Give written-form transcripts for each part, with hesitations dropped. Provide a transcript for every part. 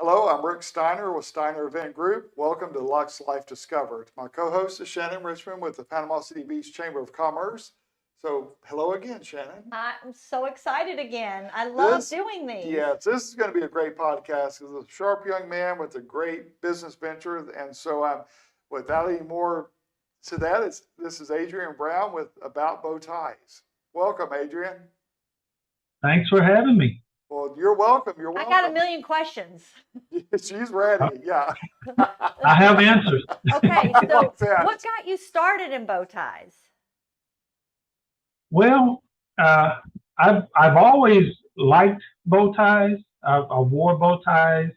Hello, I'm Rick Steiner with Steiner Event Group. Welcome to Lux Life Discovered. My co-host is Shannon Richmond with the Panama City Beach Chamber of Commerce. So, hello again, Shannon. I'm so excited again. I love doing these. Yes, this is going to be a great podcast. He's a sharp young man with a great business venture. And so, without any more to that, this is Adrian Brown with About Bow Ties. Welcome, Adrian. Thanks for having me. Well, you're welcome. You're welcome. I got a million questions. She's ready. Yeah. I have answers. Okay, so what got you started in bow ties? Well, I've always liked bow ties. I wore bow ties.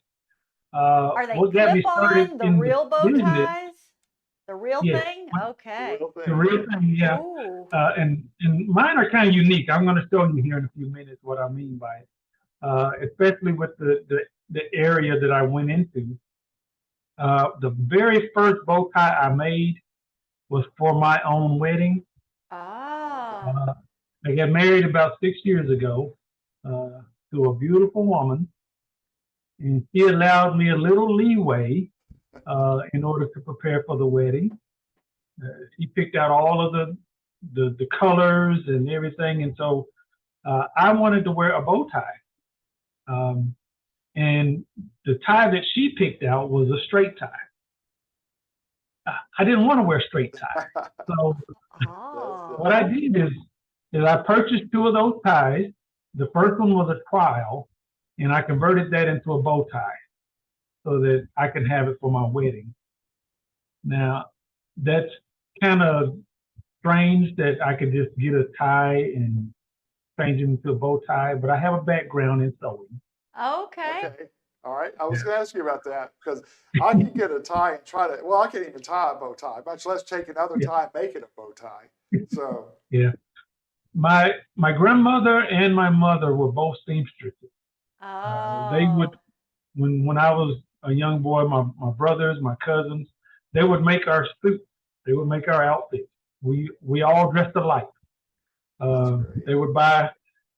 Are they clip-on, the real bow ties? The real thing? Okay. The real thing, yeah. And mine are kind of unique. I'm going to show you here in a few minutes what I mean by it. Especially with the area that I went into. The very first bow tie I made was for my own wedding. I got married about 6 years ago to a beautiful woman, and she allowed me a little leeway in order to prepare for the wedding. She picked out all of the colors and everything, and so I wanted to wear a bow tie. And the tie that she picked out was a straight tie. I didn't want to wear straight tie. So what I did is I purchased 2 of those ties. The first one was a trial, and I converted that into a bow tie so that I can have it for my wedding. Now, that's kind of strange that I could just get a tie and change it into a bow tie, but I have a background in sewing. Okay. All right. I was going to ask you about that because I can get a tie and try to, well, I can't even tie a bow tie, much less take another tie and make it a bow tie. So. Yeah. My grandmother and my mother were both seamstresses. They would, when I was a young boy, my brothers, my cousins, they would make our suits. They would make our outfits. We all dressed alike. They would buy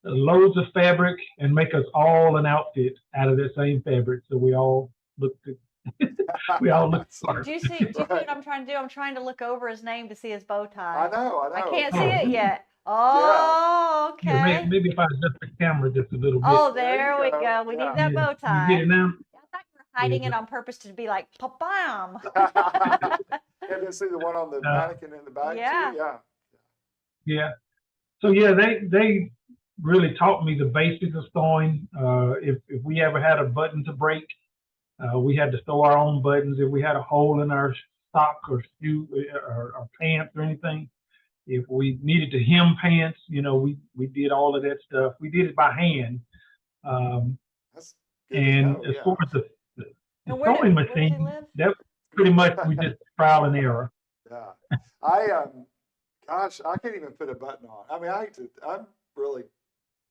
loads of fabric and make us all an outfit out of that same fabric, so we all looked smart. Do you see what I'm trying to do? I'm trying to look over his name to see his bow tie. I know. I can't see it yet. Oh, okay. Yeah, maybe if I adjust the camera just a little bit. Oh, there we go. We need that bow tie. You get it now? I thought you were hiding it on purpose to be like, pa-bam. You can see the one on the mannequin in the back too? Yeah. So yeah, they really taught me the basics of sewing. If we ever had a button to break, we had to sew our own buttons. If we had a hole in our sock or shoe or pants or anything, if we needed to hem pants, we did all of that stuff. We did it by hand. And as far as the sewing machine, that pretty much we just trial and error. Yeah. Gosh, I can't even put a button on. I mean, I'm really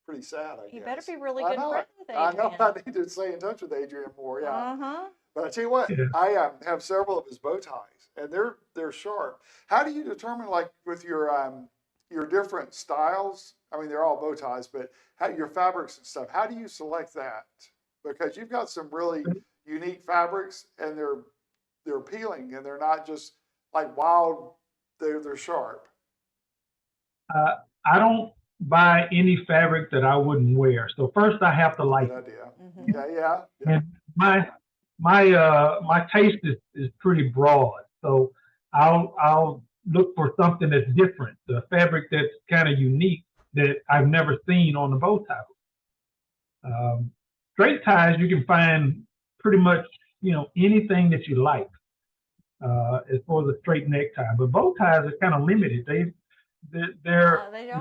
pretty sad, I guess. You better be really good friends with Adrian. I know I need to stay in touch with Adrian more, But I tell you what, I have several of his bow ties, and they're sharp. How do you determine, like, with your different styles? I mean, they're all bow ties, but your fabrics and stuff, how do you select that? Because you've got some really unique fabrics, and they're appealing, and they're not just like wild, they're sharp. I don't buy any fabric that I wouldn't wear. So first I have to like it. Yeah. And my taste is pretty broad. So I'll look for something that's different, the fabric that's kind of unique that I've never seen on the bow tie. Straight ties, you can find pretty much, anything that you like as far as a straight necktie. But bow ties are kind of limited. You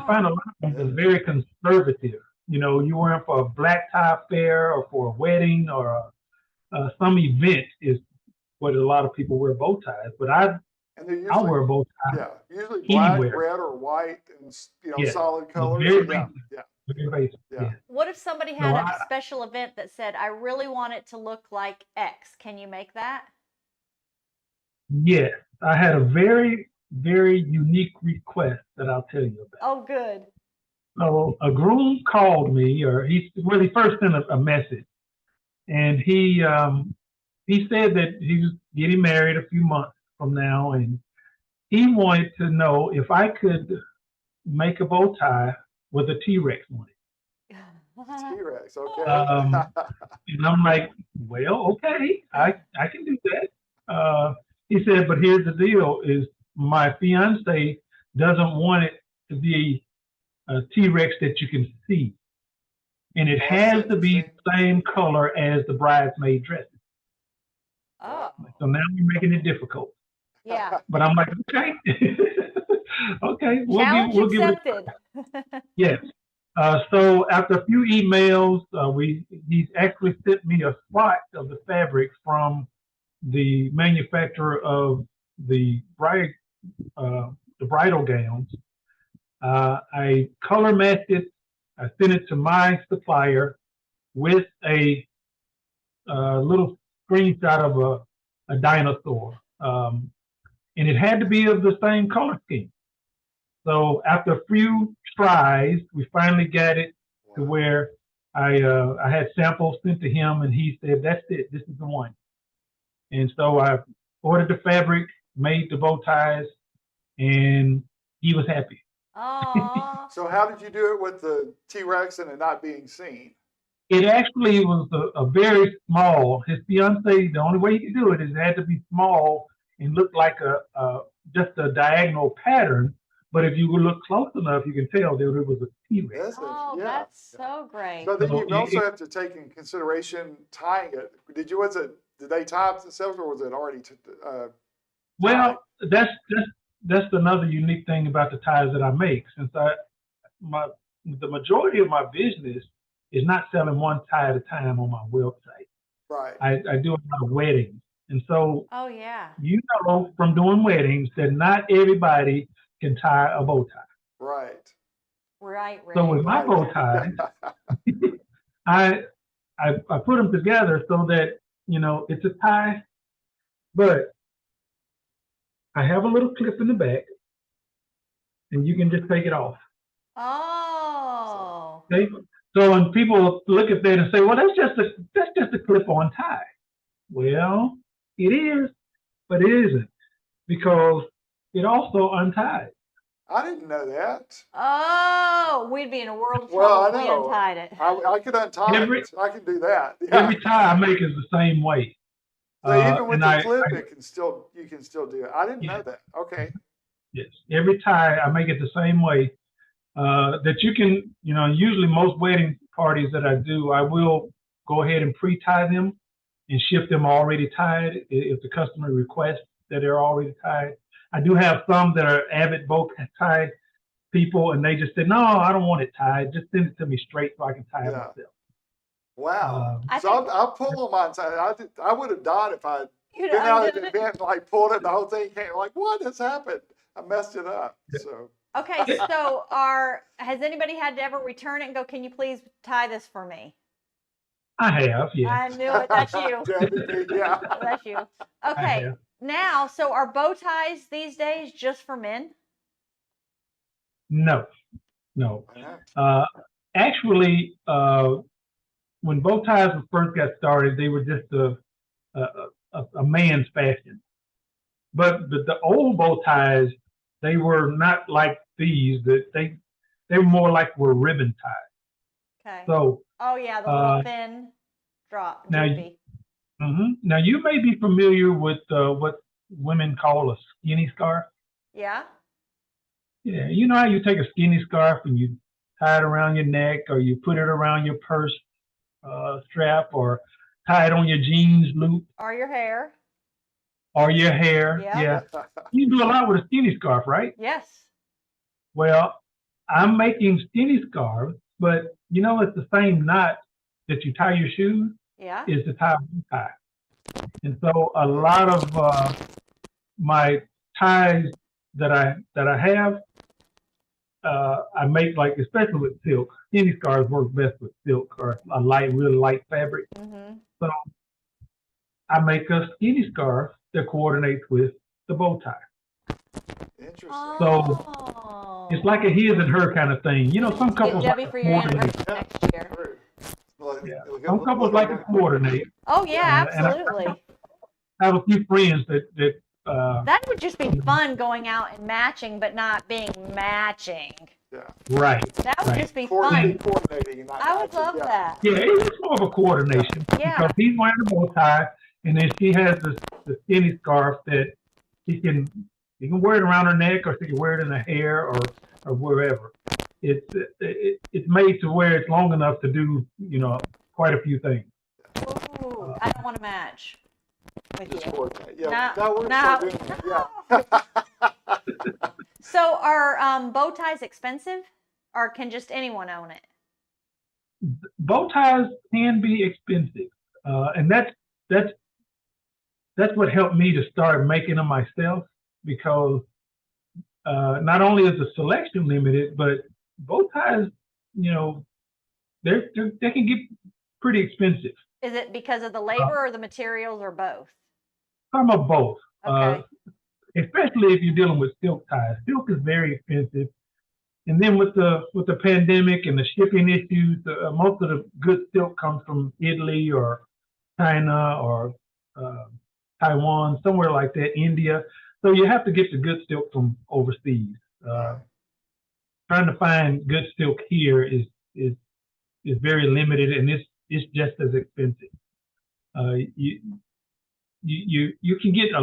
find a lot of them very conservative. You wear them for a black tie affair or for a wedding or some event is what a lot of people wear bow ties. But I'll wear a bow tie. Yeah, usually black, anywhere. Red, or white, and solid colors. Very basic. Yeah. What if somebody had a special event that said, "I really want it to look like X"? Can you make that? Yes, I had a very, very unique request that I'll tell you about. Oh, good. So a groom called me, or he first sent a message, and he said that he was getting married a few months from now, and he wanted to know if I could make a bow tie with a T-Rex on it. T-Rex, okay. And I'm like, well, okay, I can do that. He said, but here's the deal: is my fiance doesn't want it to be a T-Rex that you can see, and it has to be the same color as the bridesmaid dresses. Oh. So now we're making it difficult. Yeah. But I'm like, okay, okay, we'll give it. Yes. So after a few emails, he actually sent me a swatch of the fabric from the manufacturer of the bridal gowns. I color matched it. I sent it to my supplier with a little screenshot of a dinosaur, and it had to be of the same color scheme. So after a few tries, we finally got it to where I had samples sent to him, and he said, "That's it. This is the one." And so I ordered the fabric, made the bow ties, and he was happy. Oh. So how did you do it with the T-Rex and it not being seen? It actually was a very small. His fiance, the only way he could do it is it had to be small and look like just a diagonal pattern. But if you would look close enough, you can tell that it was a T-Rex. Oh, yeah. That's so great. So then you also have to take in consideration tying it. Did they tie it themselves, or was it already well, that's another unique thing about the ties that I make. Since the majority of my business is not selling one tie at a time on my website. Right. I do a lot of weddings. And so oh yeah, you know from doing weddings that not everybody can tie a bow tie. Right. Right. So with my bow ties, I put them together so that, you know, it's a tie, but I have a little clip in the back, and you can just take it off. Oh. Okay? So when people look at that and say, "Well, that's just a clip-on tie," well, it is, but it isn't, because it also unties. I didn't know that. Oh, we'd be in a world of trouble if we untied it. I could untie it. I can do that. Yeah. Every tie I make is the same way. So even with the clip, you can still do it. I didn't know that. Okay. Yes, every tie I make it the same way. That you can, you know, usually most wedding parties that I do, I will go ahead and pre-tie them and ship them already tied if the customer requests that they're already tied. I do have some that are avid bow tie people, and they just say, "No, I don't want it tied. Just send it to me straight so I can tie it myself." Wow. So I'll pull them on time. I would have died if I'd been out at the event and like pulled it and the whole thing came like, what has happened? I messed it up. So okay, so has anybody had to ever return it and go, "Can you please tie this for me"? I have, yeah. I knew it. That's you. Yeah. That's you. Okay. Now, so are bow ties these days just for men? No. Actually, when bow ties first got started, they were just a man's fashion. But the old bow ties, they were not like these. They were more like ribbon ties. Okay. So. Oh yeah, the little thin drop. Now you may be familiar with what women call a skinny scarf. Yeah. Yeah, you know how you take a skinny scarf and you tie it around your neck, or you put it around your purse strap, or tie it on your jeans loop. Or your hair. Yeah. You can do a lot with a skinny scarf, right? Yes. Well, I'm making skinny scarves, but you know it's the same knot that you tie your shoes. Yeah. Is to tie a bow tie. And so a lot of my ties that I have, I make, like, especially with silk. Skinny scarves work best with silk or a really light fabric. Mm-hmm. So I make a skinny scarf that coordinates with the bow tie. Interesting. So it's like a his and her kind of thing. You know, some couples Debbie for your anniversary next year. Yeah. Some couples like to coordinate. Oh yeah, absolutely. I have a few friends that that would just be fun, going out and matching, but not being matching. Yeah. Right. That would just be fun. Coordinating and not I would love that. Yeah, it's more of a coordination. Yeah. Because he's wearing a bow tie, and then she has the skinny scarf that she can wear it around her neck, or she can wear it in her hair, or wherever. It's made to where it's long enough to do, quite a few things. Ooh, I don't want to match with just you. Coordinate. Yeah. So are bow ties expensive, or can just anyone own it? Bow ties can be expensive, and that's what helped me to start making them myself, because not only is the selection limited, but bow ties, they can get pretty expensive. Is it because of the labor or the materials, or both? Some of both. Okay. Especially if you're dealing with silk ties. Silk is very expensive, and then with the pandemic and the shipping issues, most of the good silk comes from Italy or China or Taiwan, somewhere like that, India. So you have to get the good silk from overseas. Trying to find good silk here is very limited, and it's just as expensive. You can get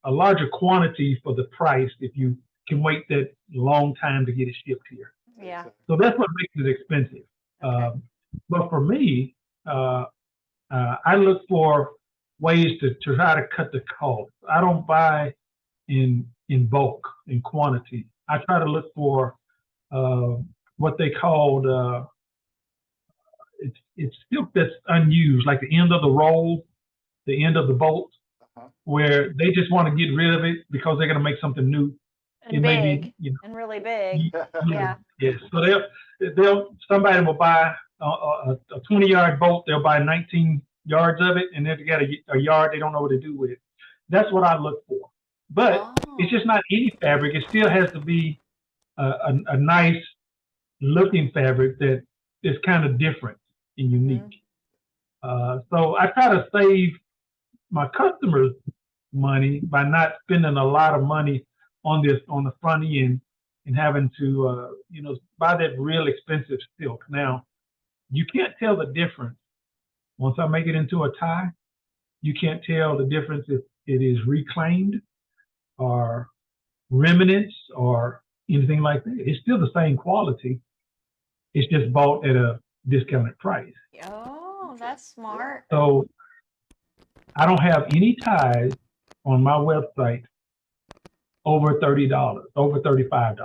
a larger quantity for the price if you can wait that long time to get it shipped here. Yeah. So that's what makes it expensive. Okay. But for me, I look for ways to try to cut the cost. I don't buy in bulk, in quantity. I try to look for what they called it's silk that's unused, like the end of the roll, the end of the bolt, where they just want to get rid of it because they're going to make something new. And it big, may be, and really big. Yeah. Yes. So somebody will buy a 20-yard bolt. They'll buy 19 yards of it, and they've got a yard they don't know what to do with it. That's what I look for. But it's just not any fabric. It still has to be a nice looking fabric that is kind of different and unique. So I try to save my customers money by not spending a lot of money on the front end and having to buy that real expensive silk. Now, you can't tell the difference once I make it into a tie. You can't tell the difference if it is reclaimed or remnants or anything like that. It's still the same quality. It's just bought at a discounted price. Oh, that's smart. So I don't have any ties on my website over $30, over $35.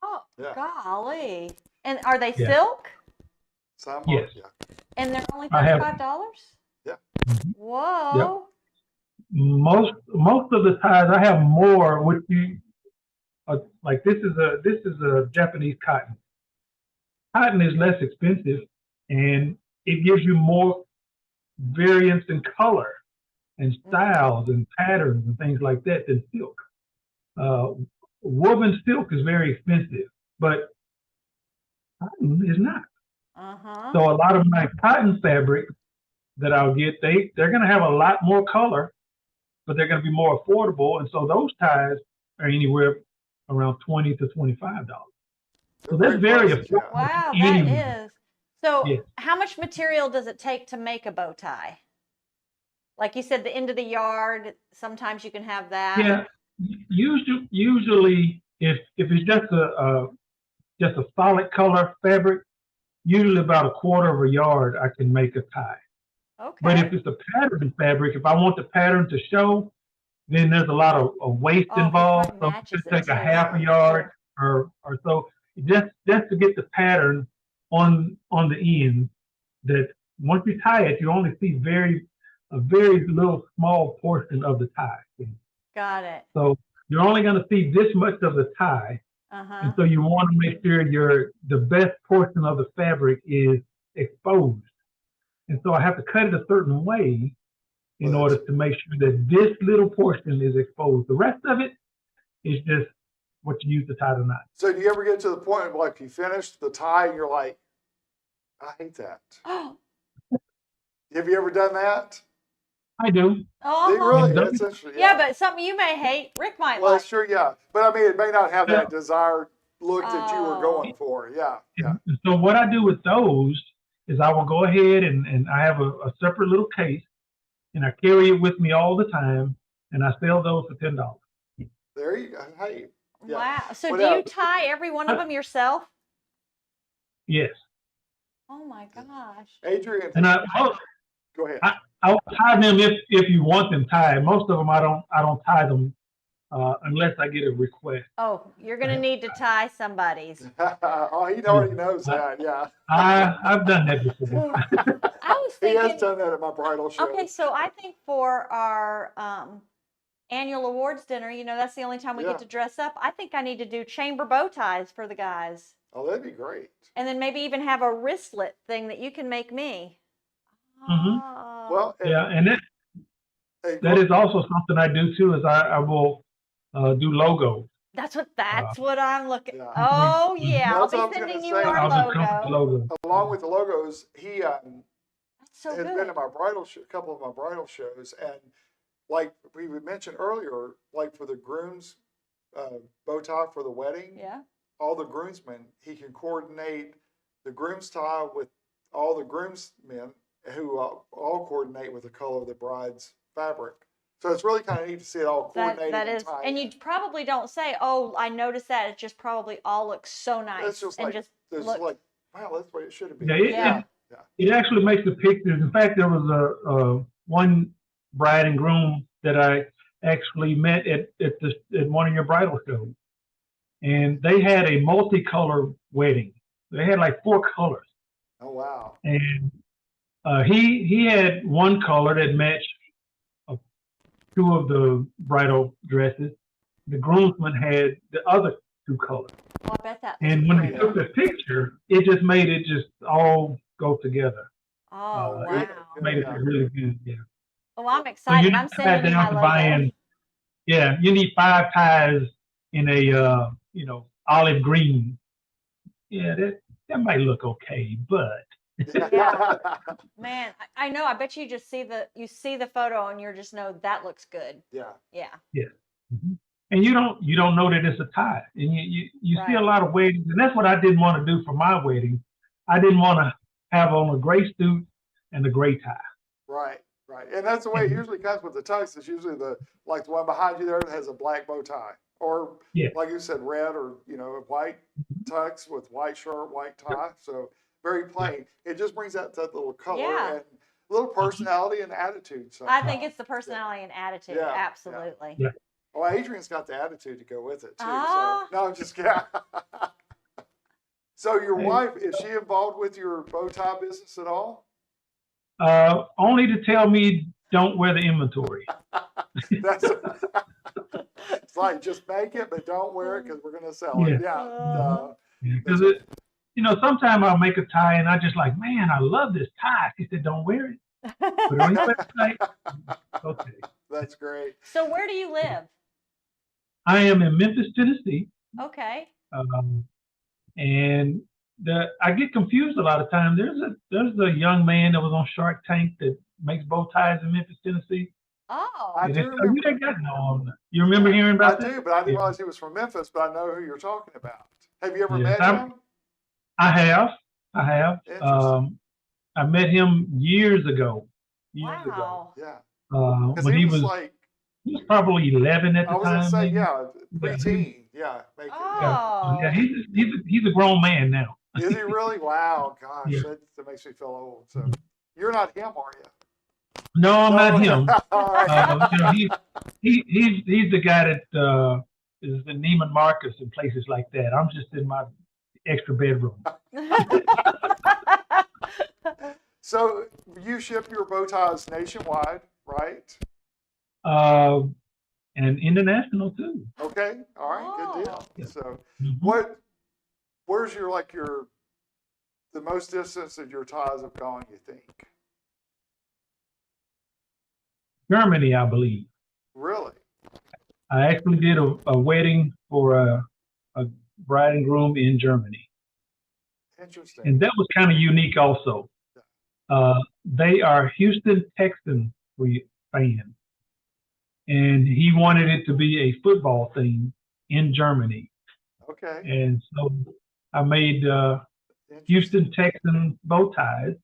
Oh, golly. And are they silk? Some yes. And they're only $35? Yeah. Whoa. Yep. Most of the ties I have more, which like this is a Japanese cotton. Cotton is less expensive, and it gives you more variance in color and styles and patterns and things like that than silk. Woven silk is very expensive, but cotton is not. So a lot of my cotton fabric that I'll get, they're going to have a lot more color, but they're going to be more affordable, and so those ties are anywhere around $20 to $25. So that's very affordable. Wow, that is. So how much material does it take to make a bow tie? Like you said, the end of the yard, sometimes you can have that. Yeah, usually if it's just a solid color fabric, usually about a quarter of a yard I can make a tie. Okay. But if it's a pattern fabric, if I want the pattern to show, then there's a lot of waste involved. So just take a half a yard or so, just to get the pattern on the end. That once you tie it, you only see a very little small portion of the tie. Got it. So you're only going to see this much of the tie, and so you want to make sure the best portion of the fabric is exposed. And so I have to cut it a certain way in order to make sure that this little portion is exposed. The rest of it is just what you use to tie the knot. So do you ever get to the point of like you finish the tie and you're like, I hate that. Oh, Have you ever done that? I do. They really? That's interesting. Yeah, but something you may hate, Rick might well, like. sure, yeah. But I mean, it may not have Yeah. that desired look that you were going for. Yeah, yeah. And so what I do with those is I will go ahead and I have a separate little case, and I carry it with me all the time, and I sell those for $10. There you go. Hey. Yeah. Wow. So do you tie every one of them yourself? Yes. Oh my gosh. Adrian. And go ahead. I'll tie them if you want them tied. Most of them I don't tie them unless I get a request. Oh, you're gonna need to tie somebody's. Oh, he already knows that. Yeah. I've done that before. I was thinking. He has done that at my bridal show. Okay, so I think for our annual awards dinner, you know, that's the only time we get to dress up. I think I need to do chamber bow ties for the guys. Oh, that'd be great. And then maybe even have a wristlet thing that you can make me. Mm-hmm. Well, and that is also something I do too. Is I will do logos. That's what I'm looking. Yeah. Oh yeah, That's I'll be sending you our logo. Along with the logos, he has good. been to my bridal show, a couple of my bridal shows, and like we mentioned earlier, like for the groom's bow tie for the wedding, all the groomsmen, he can coordinate the groom's tie with all the groomsmen who all coordinate with the color of the bride's fabric. So it's really kind of neat to see it all coordinated. That is, and you probably don't say, "Oh, I noticed that." It just probably all looks so nice. It's just like, wow, that's what it should have been. It actually makes the pictures. In fact, there was one bride and groom that I actually met at one of your bridal shows, and they had a multicolor wedding. They had like 4 colors. Oh wow! And he had one color that matched 2 of the bridal dresses. The groomsman had the other 2 colors. Oh, I bet that. And when they took the picture, it just made it just all go together. Oh wow! Made it really good. Yeah. Oh, I'm excited. So I'm sending you my logo. You need 5 ties in a olive green. Yeah, that might look okay, but. Yeah. Man, I know. I bet you just see the photo and you just know that looks good. Yeah. Yeah. Yeah. Mm-hmm. And you don't know that it's a tie, and you see a lot of weddings, and that's what I didn't want to do for my wedding. I didn't want to have on a gray suit and a gray tie. Right. And that's the way it usually comes with the tux. It's usually the one behind you there that has a black bow tie, or like you said, red or a white tux with white shirt, white tie. So very plain. It just brings out that little color and little personality and attitude. Sometimes. I think it's the personality and attitude. Yeah. Absolutely. Yeah. Well, Adrian's got the attitude to go with it too. So no, I'm just kidding. So your wife, is she involved with your bow tie business at all? Only to tell me don't wear the inventory. It's like just make it, but don't wear it because we're going to sell it. Because sometimes I'll make a tie and I just like, man, I love this tie. She said, don't wear it. Put it on your website. Okay. That's great. So where do you live? I am in Memphis, Tennessee. Okay. And I get confused a lot of times. There's a young man that was on Shark Tank that makes bow ties in Memphis, Tennessee. Oh. I do remember. You remember hearing about that? I do, but I didn't realize he was from Memphis, but I know who you're talking about. Have you ever met him? I have. I met him years ago. Wow. Yeah. When he was probably 11 at the time. I was going to say, preteen. Yeah. Yeah, he's a grown man now. Is he really? Wow. Gosh, that makes me feel old. So you're not him, are you? No, I'm not him. He's the guy that is in Neiman Marcus and places like that. I'm just in my extra bedroom. So you ship your bow ties nationwide, right? And international too. Okay, all right, good deal. Yeah. So, where's the most distance that your ties have gone? You think? Germany, I believe. Really? I actually did a wedding for a bride and groom in Germany. Interesting. And that was kind of unique also. They are Houston Texans fans. And he wanted it to be a football theme in Germany. Okay. And so I made Houston Texans bow ties,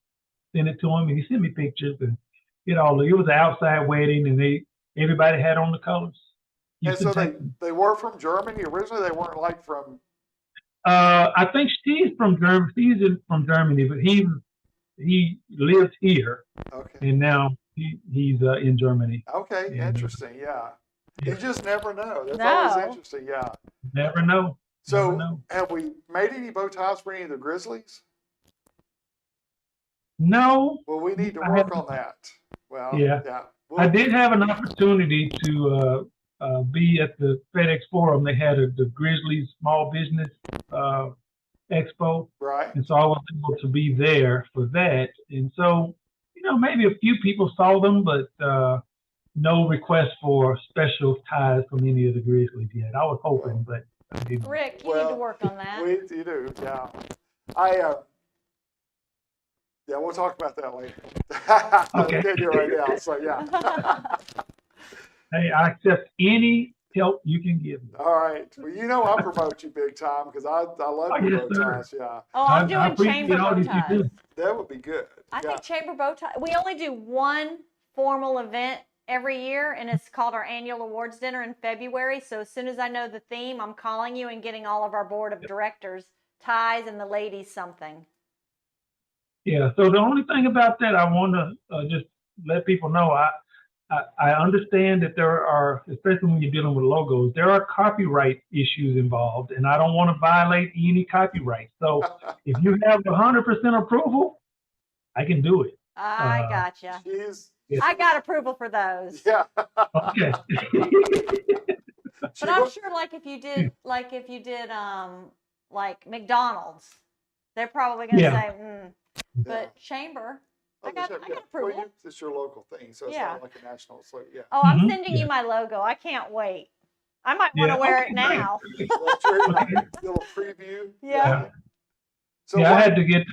sent it to him, and he sent me pictures. And it was an outside wedding, and everybody had on the colors. Houston, and so they were from Germany originally. They weren't like from. I think she's from Germany. She's from Germany, but he lived here. Okay. And now he's in Germany. Okay, and, interesting. Yeah. You just never know. That's No. always interesting. Yeah. Never know. So, never know. Have we made any bow ties for any of the Grizzlies? No. Well, we need to work on that. Well, yeah. I did have an opportunity to be at the FedEx Forum. They had the Grizzlies Small Business Expo. Right. And so I was able to be there for that. And so, maybe a few people saw them, but no request for special ties from any of the Grizzlies yet. I was hoping, but I didn't. Rick, you need to work on that. You do, yeah. Yeah, we'll talk about that later. Okay. Can't do it right now, so yeah. Hey, I accept any help you can give me. All right. Well, I promote you big time because I love your bow ties. Yeah. Oh, I'm doing chamber bow ties. That would be good. I think chamber bow ties. We only do one formal event every year, and it's called our annual awards dinner in February. So as soon as I know the theme, I'm calling you and getting all of our board of directors ties and the ladies something. Yeah. So the only thing about that, I want to just let people know, I understand that there are, especially when you're dealing with logos, there are copyright issues involved, and I don't want to violate any copyright. So if you have 100% approval, I can do it. I gotcha. I got approval for those. Yeah. Okay. But I'm sure, if you did like McDonald's, they're probably going to say, but chamber. I got approval. Well, it's your local thing, so it's not like a national. So yeah. Oh, I'm sending you my logo. I can't wait. I might want to wear it now. Little preview. Yeah. So I had to get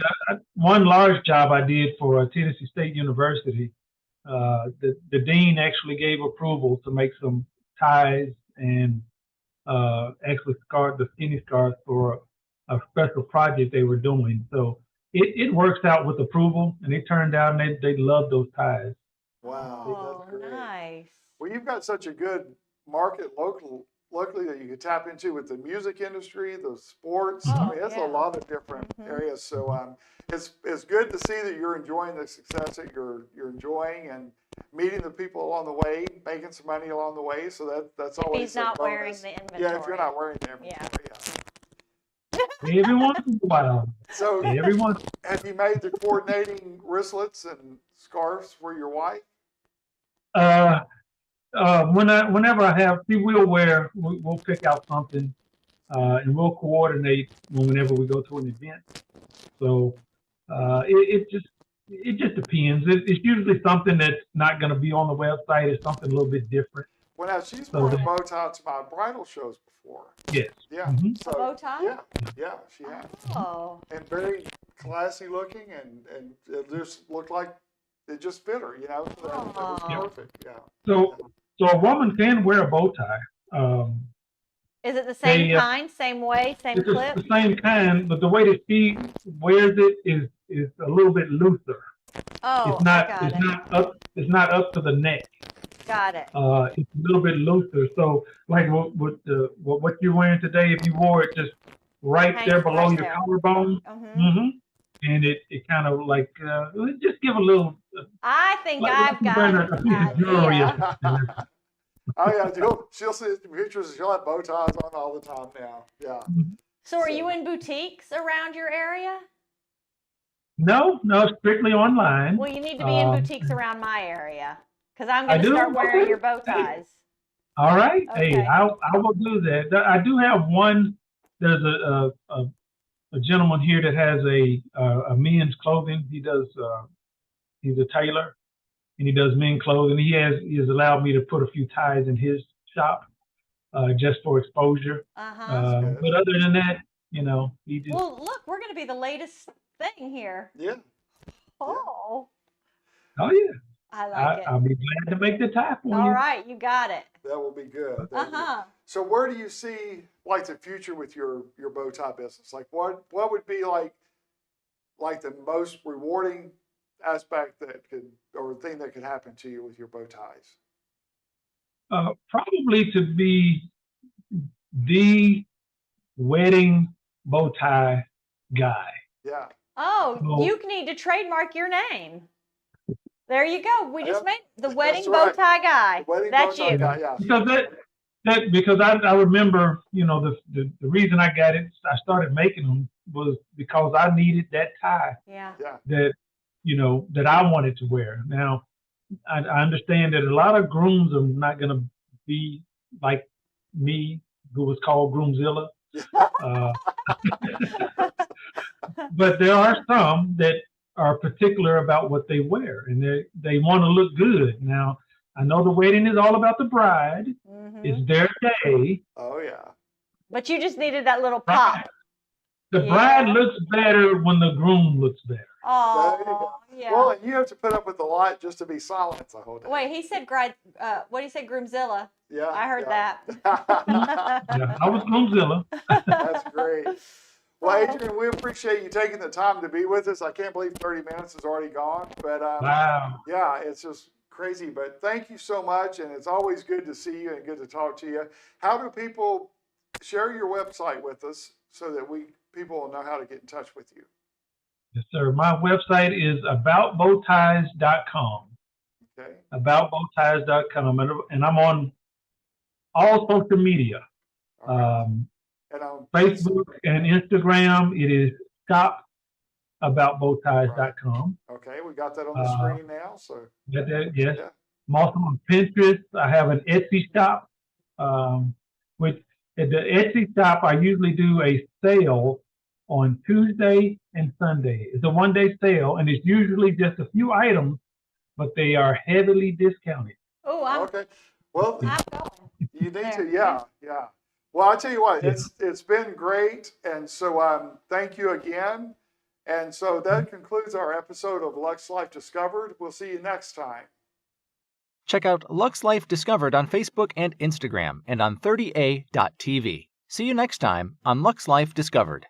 one large job I did for Tennessee State University. The dean actually gave approval to make some ties and actually the skinny scarves for a special project they were doing. So it works out with approval, and it turned out they love those ties. Wow, that's great. Nice. Well, you've got such a good market locally that you can tap into with the music industry, the sports. I mean, that's a lot of different areas. So it's good to see that you're enjoying the success that you're enjoying and meeting the people along the way, making some money along the way. So that's always he's not wearing the inventory. Yeah, if you're not wearing the inventory. Every once in a while. So have you made the coordinating wristlets and scarves for your wife? Whenever I have, we'll pick out something, and we'll coordinate whenever we go to an event. So it just depends. It's usually something that's not going to be on the website. It's something a little bit different. Well, now she's worn a bow tie to my bridal shows before. Yes. Yeah. Mm-hmm. So, a bow tie? Yeah, she has. Oh. And very classy looking, and it just looked like it just fit her, So it was perfect. Yeah. So a woman can wear a bow tie. Is it the same kind, same way, same clip? It's the same kind, but the way that she wears it is a little bit looser. Oh, It's not up to the neck. Got it. It's a little bit looser. So, like what you're wearing today, if you wore it just right there below your collarbone, and it kind of just give a little. I think I've got it. Oh yeah, she'll see pictures. She'll have bow ties on all the time now. Yeah. So, are you in boutiques around your area? No, strictly online. Well, you need to be in boutiques around my area because I'm going to start wearing your bow ties. All right. Okay. Hey, I will do that. I do have one. There's a gentleman here that has a men's clothing. He does. He's a tailor, and he does men's clothing. He has allowed me to put a few ties in his shop, just for exposure. But other than that, he just. Well, look, we're going to be the latest thing here. Yeah. Oh. Oh yeah. I like it. I'll be glad to make the tie for you. All right, you got it. That will be good. So where do you see like the future with your bow tie business? Like what would be like the most rewarding aspect or thing that could happen to you with your bow ties? Probably to be the wedding bow tie guy. Yeah. Oh, you need to trademark your name. There you go. We just made the wedding bow tie guy. That's you. Guy, yeah. Because I remember, the reason I got it, I started making them was because I needed that tie. Yeah. That I wanted to wear. Now, I understand that a lot of grooms are not going to be like me, who was called Groomzilla. But there are some that are particular about what they wear, and they want to look good. Now, I know the wedding is all about the bride. Mm-hmm. It's their day. Oh yeah. But you just needed that little pop. The bride looks better when the groom looks better. Oh, yeah. Well, and you have to put up with a lot just to be silent the whole day. Wait, he said what did he say, Groomzilla? Yeah. I heard that. Yeah, I was Groomzilla. That's great. Well, Adrian, we appreciate you taking the time to be with us. I can't believe 30 minutes is already gone, but wow. Yeah, it's just crazy. But thank you so much, and it's always good to see you and good to talk to you. How do people share your website with us so that people will know how to get in touch with you? Yes, sir. My website is aboutbowties.com. Okay. Aboutbowties.com, and I'm on all social media. Right. And on Facebook and Instagram, it is shopaboutbowties.com. Okay, we got that on the screen now. So yes. Yeah. I'm also on Pinterest. I have an Etsy shop. Which at the Etsy shop, I usually do a sale on Tuesday and Sunday. It's a one-day sale, and it's usually just a few items, but they are heavily discounted. Oh, okay. Well, you need to, yeah. Well, I'll tell you what, it's been great, and so thank you again. And so that concludes our episode of Lux Life Discovered. We'll see you next time. Check out Lux Life Discovered on Facebook and Instagram and on 30a.tv. See you next time on Lux Life Discovered.